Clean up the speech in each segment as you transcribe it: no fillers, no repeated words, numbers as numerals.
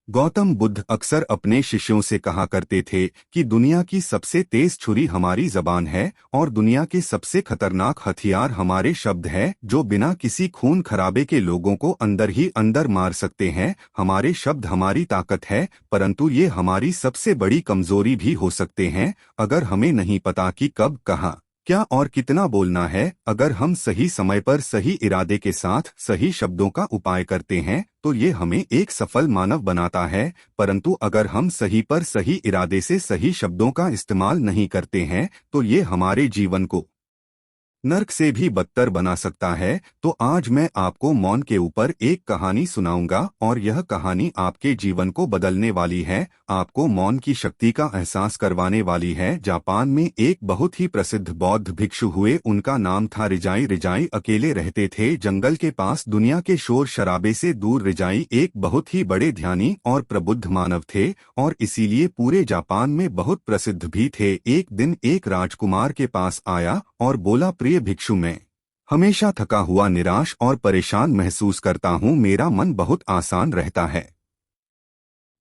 गौतम बुद्ध अक्सर अपने शिष्यों से कहा करते थे कि दुनिया की सबसे तेज छुरी हमारी जबान है और दुनिया के सबसे खतरनाक हथियार हमारे शब्द है, जो बिना किसी खून खराबे के लोगों को अंदर ही अंदर मार सकते हैं। हमारे शब्द हमारी ताकत है, परंतु ये हमारी सबसे बड़ी कमजोरी भी हो सकते हैं अगर हमें नहीं पता कि कब, कहाँ, क्या और कितना बोलना है। अगर हम सही समय पर सही इरादे के साथ सही शब्दों का उपाय करते हैं तो ये हमें एक सफल मानव बनाता है, परंतु अगर हम सही पर सही इरादे से सही शब्दों का इस्तेमाल नहीं करते हैं तो ये हमारे जीवन को नर्क से भी बदतर बना सकता है। तो आज मैं आपको मौन के ऊपर एक कहानी सुनाऊंगा और यह कहानी आपके जीवन को बदलने वाली है, आपको मौन की शक्ति का एहसास करवाने वाली है। जापान में एक बहुत ही प्रसिद्ध बौद्ध भिक्षु हुए, उनका नाम था रिजाई। रिजाई अकेले रहते थे जंगल के पास, दुनिया के शोर शराबे से दूर। रिजाई एक बहुत ही बड़े ध्यानी और प्रबुद्ध मानव थे और इसीलिए पूरे जापान में बहुत प्रसिद्ध भी थे। एक दिन एक राजकुमार के पास आया और बोला, प्रिय भिक्षु, मैं हमेशा थका हुआ, निराश और परेशान महसूस करता हूँ। मेरा मन बहुत आसान रहता है,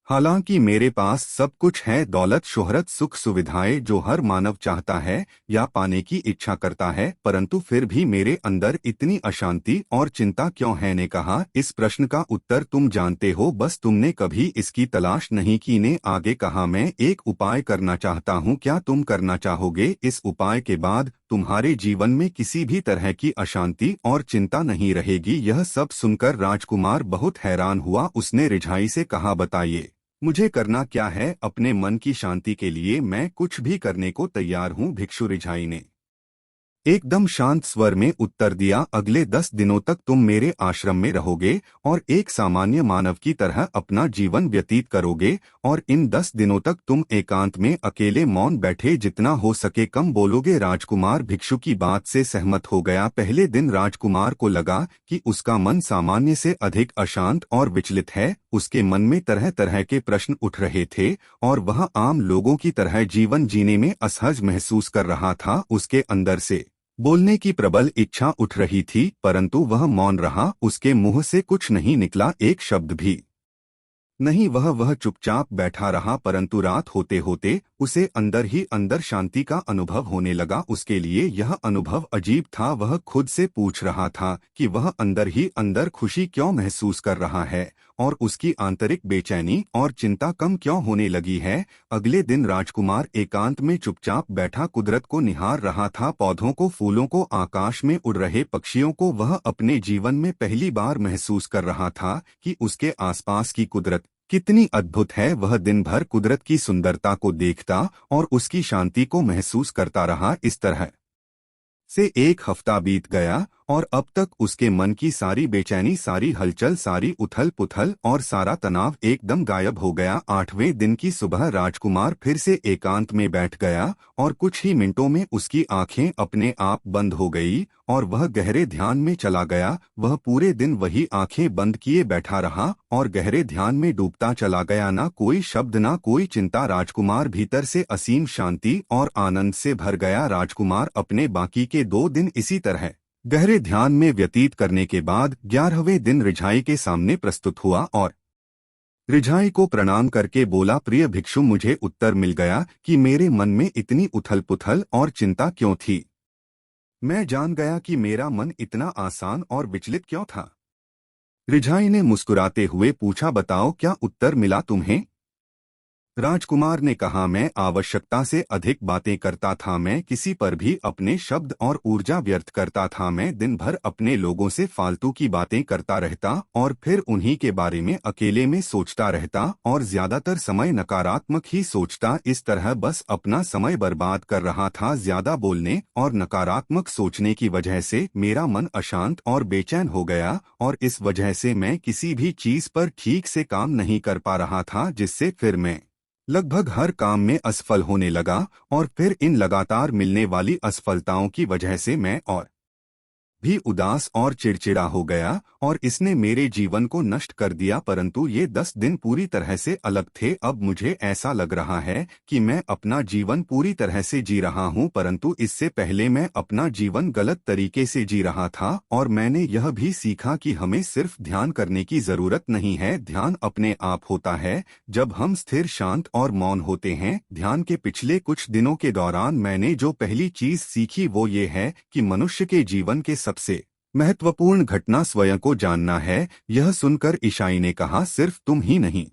हालांकि मेरे पास सब कुछ है, दौलत, शोहरत, सुख, सुविधाएं जो हर मानव चाहता है या पाने की इच्छा करता है, परंतु फिर भी मेरे अंदर इतनी अशांति और चिंता क्यों है। ने कहा, इस प्रश्न का उत्तर तुम जानते हो, बस तुमने कभी इसकी तलाश नहीं की। ने आगे कहा, मैं एक उपाय करना चाहता हूँ, क्या तुम करना चाहोगे? इस उपाय के बाद तुम्हारे जीवन में किसी भी तरह की अशांति और चिंता नहीं रहेगी। यह सब सुनकर राजकुमार बहुत हैरान हुआ। उसने रिझाई से कहा, बताइए, मुझे करना क्या है? अपने मन की शांति के लिए मैं कुछ भी करने को तैयार हूँ, भिक्षु रिझाई ने एकदम शांत स्वर में उत्तर दिया। अगले 10 दिनों तक तुम मेरे आश्रम में रहोगे और एक सामान्य मानव की तरह अपना जीवन व्यतीत करोगे, और इन 10 दिनों तक तुम एकांत में अकेले मौन बैठे, जितना हो सके कम बोलोगे। राजकुमार भिक्षु की बात से सहमत हो गया। पहले दिन राजकुमार को लगा कि उसका मन सामान्य से अधिक अशांत और विचलित है। उसके मन में तरह तरह के प्रश्न उठ रहे थे और वह आम लोगों की तरह जीवन जीने में असहज महसूस कर रहा था। उसके अंदर से बोलने की प्रबल इच्छा उठ रही थी, परंतु वह मौन रहा। उसके मुंह से कुछ नहीं निकला, एक शब्द भी नहीं। वह चुपचाप बैठा रहा, परंतु रात होते होते उसे अंदर ही अंदर शांति का अनुभव होने लगा। उसके लिए यह अनुभव अजीब था। वह खुद से पूछ रहा था कि वह अंदर ही अंदर खुशी क्यों महसूस कर रहा है और उसकी आंतरिक बेचैनी और चिंता कम क्यों होने लगी है। अगले दिन राजकुमार एकांत में चुपचाप बैठा कुदरत को निहार रहा था, पौधों को, फूलों को, आकाश में उड़ रहे पक्षियों को। वह अपने जीवन में पहली बार महसूस कर रहा था कि उसके आसपास की कुदरत कितनी अद्भुत है। वह दिन भर कुदरत की सुंदरता को देखता और उसकी शांति को महसूस करता रहा। इस तरह से एक हफ्ता बीत गया और अब तक उसके मन की सारी बेचैनी, सारी हलचल, सारी उथल पुथल और सारा तनाव एकदम गायब हो गया। 8वें दिन की सुबह राजकुमार फिर से एकांत में बैठ गया और कुछ ही मिनटों में उसकी आंखें अपने आप बंद हो गई और वह गहरे ध्यान में चला गया। वह पूरे दिन वही आंखें बंद किए बैठा रहा और गहरे ध्यान में डूबता चला गया। ना कोई शब्द, ना कोई चिंता। राजकुमार भीतर से असीम शांति और आनंद से भर गया। राजकुमार अपने बाकी के 2 दिन इसी तरह गहरे ध्यान में व्यतीत करने के बाद 11वें दिन रिझाई के सामने प्रस्तुत हुआ और रिझाई को प्रणाम करके बोला, प्रिय भिक्षु, मुझे उत्तर मिल गया कि मेरे मन में इतनी उथल पुथल और चिंता क्यों थी। मैं जान गया कि मेरा मन इतना आसान और विचलित क्यों था। रिझाई ने मुस्कुराते हुए पूछा, बताओ, क्या उत्तर मिला तुम्हें? राजकुमार ने कहा, मैं आवश्यकता से अधिक बातें करता था, मैं किसी पर भी अपने शब्द और ऊर्जा व्यर्थ करता था, मैं दिन भर अपने लोगों से फालतू की बातें करता रहता और फिर उन्हीं के बारे में अकेले में सोचता रहता और ज्यादातर समय नकारात्मक ही सोचता। इस तरह बस अपना समय बर्बाद कर रहा था। ज्यादा बोलने और नकारात्मक सोचने की वजह से मेरा मन अशांत और बेचैन हो गया और इस वजह से मैं किसी भी चीज पर ठीक से काम नहीं कर पा रहा था, जिससे फिर मैं लगभग हर काम में असफल होने लगा और फिर इन लगातार मिलने वाली असफलताओं की वजह से मैं और भी उदास और चिड़चिड़ा हो गया और इसने मेरे जीवन को नष्ट कर दिया। परंतु ये 10 दिन पूरी तरह से अलग थे। अब मुझे ऐसा लग रहा है कि मैं अपना जीवन पूरी तरह से जी रहा हूँ, परंतु इससे पहले मैं अपना जीवन गलत तरीके से जी रहा था। और मैंने यह भी सीखा कि हमें सिर्फ ध्यान करने की जरूरत नहीं है, ध्यान अपने आप होता है जब हम स्थिर, शांत और मौन होते हैं। ध्यान के पिछले कुछ दिनों के दौरान मैंने जो पहली चीज सीखी वो ये है कि मनुष्य के जीवन के सबसे महत्वपूर्ण घटना स्वयं को जानना है। यह सुनकर ईशाई ने कहा, सिर्फ तुम ही नहीं,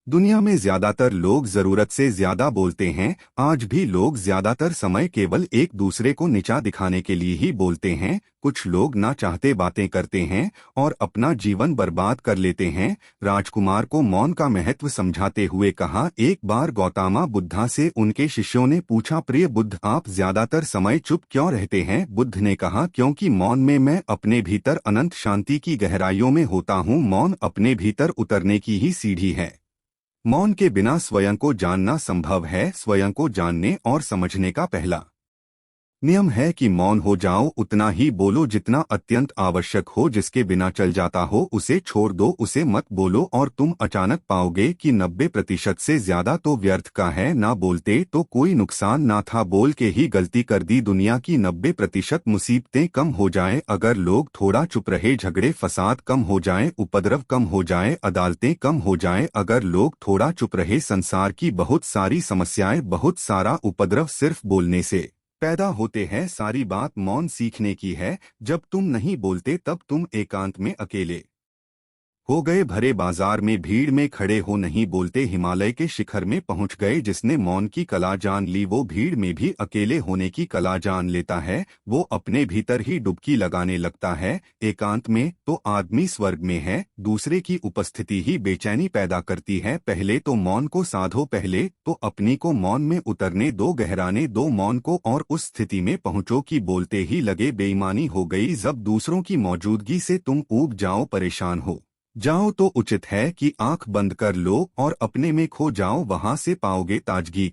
दुनिया में ज्यादातर लोग जरूरत से ज्यादा बोलते हैं। आज भी लोग ज्यादातर समय केवल एक दूसरे को नीचा दिखाने के लिए ही बोलते हैं। कुछ लोग ना चाहते बातें करते हैं और अपना जीवन बर्बाद कर लेते हैं। राजकुमार को मौन का महत्व समझाते हुए कहा, एक बार गौतमा बुद्धा से उनके शिष्यों ने पूछा, प्रिय बुद्ध, आप ज्यादातर समय चुप क्यों रहते हैं? बुद्ध ने कहा, क्योंकि मौन में मैं अपने भीतर अनंत शांति की गहराइयों में होता हूँ। मौन अपने भीतर उतरने की ही सीढ़ी है। मौन के बिना स्वयं को जानना संभव है। स्वयं को जानने और समझने का पहला नियम है कि मौन हो जाओ, उतना ही बोलो जितना अत्यंत आवश्यक हो। जिसके बिना चल जाता हो उसे छोड़ दो, उसे मत बोलो और तुम अचानक पाओगे कि 90% से ज्यादा तो व्यर्थ का है। ना बोलते तो कोई नुकसान ना था, बोल के ही गलती कर दी। दुनिया की 90% मुसीबतें कम हो जाए अगर लोग थोड़ा चुप रहे, झगड़े फसाद कम हो जाए, उपद्रव कम हो जाए, अदालतें कम हो जाए अगर लोग थोड़ा चुप रहे। संसार की बहुत सारी समस्याएं, बहुत सारा उपद्रव सिर्फ बोलने से पैदा होते हैं। सारी बात मौन सीखने की है। जब तुम नहीं बोलते तब तुम एकांत में अकेले हो गए, भरे बाजार में भीड़ में खड़े हो, नहीं बोलते, हिमालय के शिखर में पहुंच गए। जिसने मौन की कला जान ली वो भीड़ में भी अकेले होने की कला जान लेता है। वो अपने भीतर ही डुबकी लगाने लगता है। एकांत में तो आदमी स्वर्ग में है, दूसरे की उपस्थिति ही बेचैनी पैदा करती है। पहले तो मौन को साधो, पहले तो अपनी को मौन में उतरने दो, गहराने दो मौन को और उस स्थिति में पहुंचो कि बोलते ही लगे बेईमानी हो गई। जब दूसरों की मौजूदगी से तुम ऊब जाओ, परेशान हो जाओ तो उचित है कि आंख बंद कर लो और अपने में खो जाओ, वहां से पाओगे ताजगी।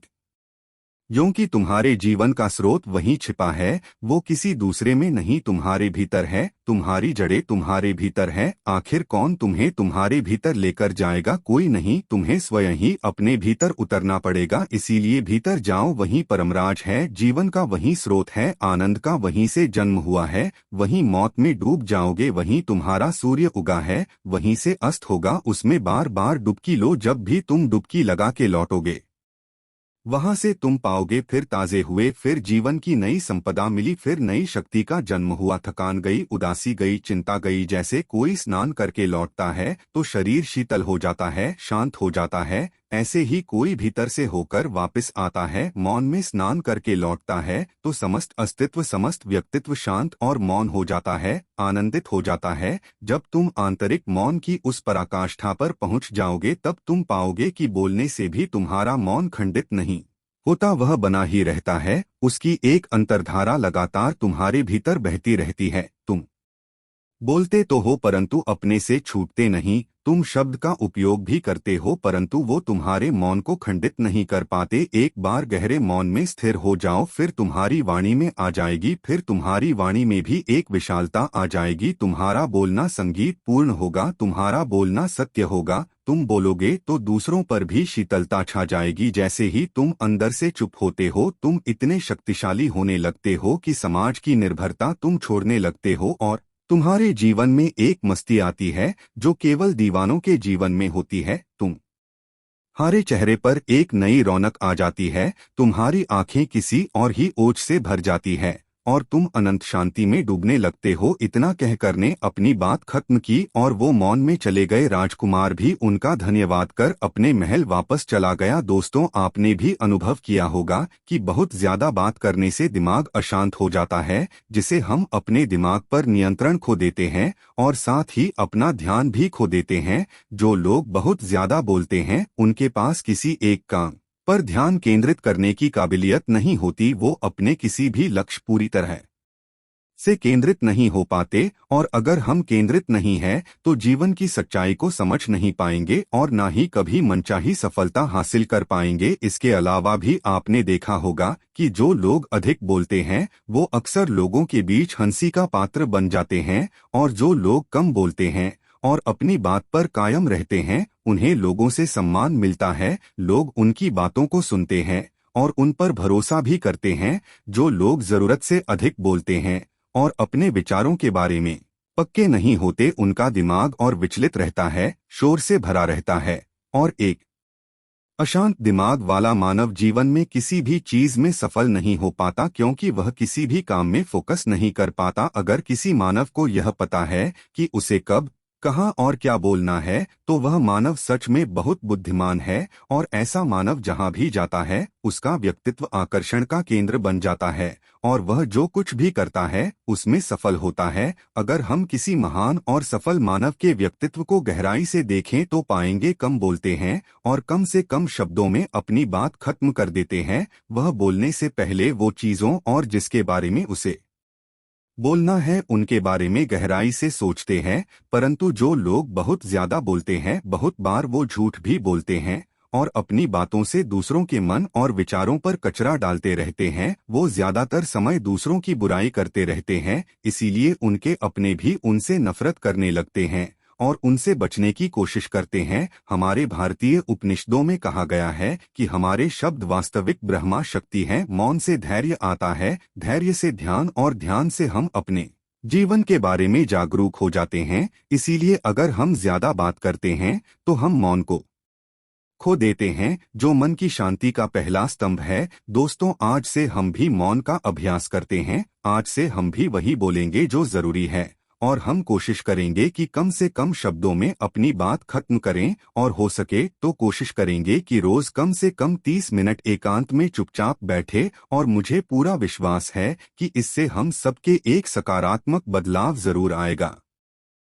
क्योंकि तुम्हारे जीवन का स्रोत वहीं छिपा है, वो किसी दूसरे में नहीं, तुम्हारे भीतर है। तुम्हारी जड़ें तुम्हारे भीतर है। आखिर कौन तुम्हें तुम्हारे भीतर लेकर जाएगा? कोई नहीं, तुम्हें स्वयं ही अपने भीतर उतरना पड़ेगा। इसीलिए भीतर जाओ, वहीं परमराज है, जीवन का वहीं स्रोत है, आनंद का वहीं से जन्म हुआ है। वहीं मौत में डूब जाओगे, वहीं तुम्हारा सूर्य उगा है, वहीं से अस्त होगा। उसमें बार बार डुबकी लो, जब भी तुम डुबकी लगा के लौटोगे वहां से तुम पाओगे फिर ताजे हुए, फिर जीवन की नई संपदा मिली, फिर नई शक्ति का जन्म हुआ। थकान गई, उदासी गई, चिंता गई। जैसे कोई स्नान करके लौटता है तो शरीर शीतल हो जाता है, शांत हो जाता है, ऐसे ही कोई भीतर से होकर वापस आता है, मौन में स्नान करके लौटता है तो समस्त अस्तित्व, समस्त व्यक्तित्व शांत और मौन हो जाता है, आनंदित हो जाता है। जब तुम आंतरिक मौन की उस पराकाष्ठा पर पहुंच जाओगे तब तुम पाओगे कि बोलने से भी तुम्हारा मौन खंडित नहीं होता, वह बना ही रहता है। उसकी एक अंतर्धारा लगातार तुम्हारे भीतर बहती रहती है। तुम बोलते तो हो परंतु अपने से छूटते नहीं। तुम शब्द का उपयोग भी करते हो परंतु वो तुम्हारे मौन को खंडित नहीं कर पाते। एक बार गहरे मौन में स्थिर हो जाओ, फिर तुम्हारी वाणी में आ जाएगी, फिर तुम्हारी वाणी में भी एक विशालता आ जाएगी। तुम्हारा बोलना संगीत पूर्ण होगा, तुम्हारा बोलना सत्य होगा। तुम बोलोगे तो दूसरों पर भी शीतलता छा जाएगी। जैसे ही तुम अंदर से चुप होते हो तुम इतने शक्तिशाली होने लगते हो कि समाज की निर्भरता तुम छोड़ने लगते हो और तुम्हारे जीवन में एक मस्ती आती है जो केवल दीवानों के जीवन में होती है। तुम्हारे चेहरे पर एक नई रौनक आ जाती है, तुम्हारी आंखें किसी और ही ओज से भर जाती है और तुम अनंत शांति में डूबने लगते हो। इतना कहकर ने अपनी बात खत्म की और वो मौन में चले गए। राजकुमार भी उनका धन्यवाद कर अपने महल वापस चला गया। दोस्तों, आपने भी अनुभव किया होगा कि बहुत ज्यादा बात करने से दिमाग अशांत हो जाता है, जिसे हम अपने दिमाग पर नियंत्रण खो देते हैं और साथ ही अपना ध्यान भी खो देते हैं। जो लोग बहुत ज्यादा बोलते हैं उनके पास किसी एक काम पर ध्यान केंद्रित करने की काबिलियत नहीं होती, वो अपने किसी भी लक्ष्य पूरी तरह से केंद्रित नहीं हो पाते, और अगर हम केंद्रित नहीं हैं तो जीवन की सच्चाई को समझ नहीं पाएंगे और ना ही कभी मनचाही सफलता हासिल कर पाएंगे। इसके अलावा भी आपने देखा होगा कि जो लोग अधिक बोलते हैं वो अक्सर लोगों के बीच हंसी का पात्र बन जाते हैं, और जो लोग कम बोलते हैं और अपनी बात पर कायम रहते हैं उन्हें लोगों से सम्मान मिलता है। लोग उनकी बातों को सुनते हैं और उन पर भरोसा भी करते हैं। जो लोग जरूरत से अधिक बोलते हैं और अपने विचारों के बारे में पक्के नहीं होते उनका दिमाग और विचलित रहता है, शोर से भरा रहता है, और एक अशांत दिमाग वाला मानव जीवन में किसी भी चीज में सफल नहीं हो पाता, क्योंकि वह किसी भी काम में फोकस नहीं कर पाता। अगर किसी मानव को यह पता है कि उसे कब, कहाँ और क्या बोलना है तो वह मानव सच में बहुत बुद्धिमान है, और ऐसा मानव जहाँ भी जाता है उसका व्यक्तित्व आकर्षण का केंद्र बन जाता है और वह जो कुछ भी करता है उसमें सफल होता है। अगर हम किसी महान और सफल मानव के व्यक्तित्व को गहराई से देखें तो पाएंगे कम बोलते हैं और कम से कम शब्दों में अपनी बात खत्म कर देते हैं। वह बोलने से पहले वो चीजों और जिसके बारे में उसे बोलना है उनके बारे में गहराई से सोचते हैं। परंतु जो लोग बहुत ज्यादा बोलते हैं बहुत बार वो झूठ भी बोलते हैं और अपनी बातों से दूसरों के मन और विचारों पर कचरा डालते रहते हैं। वो ज्यादातर समय दूसरों की बुराई करते रहते हैं, इसीलिए उनके अपने भी उनसे नफरत करने लगते हैं और उनसे बचने की कोशिश करते हैं। हमारे भारतीय उपनिषदों में कहा गया है कि हमारे शब्द वास्तविक ब्रह्मा शक्ति हैं। मौन से धैर्य आता है, धैर्य से ध्यान, और ध्यान से हम अपने जीवन के बारे में जागरूक हो जाते हैं। इसीलिए अगर हम ज्यादा बात करते हैं तो हम मौन को खो देते हैं, जो मन की शांति का पहला स्तंभ है। दोस्तों, आज से हम भी मौन का अभ्यास करते हैं। आज से हम भी वही बोलेंगे जो जरूरी है, और हम कोशिश करेंगे कि कम से कम शब्दों में अपनी बात खत्म करें, और हो सके तो कोशिश करेंगे कि रोज कम से कम 30 मिनट एकांत में चुपचाप बैठे। और मुझे पूरा विश्वास है कि इससे हम सबके एक सकारात्मक बदलाव जरूर आएगा।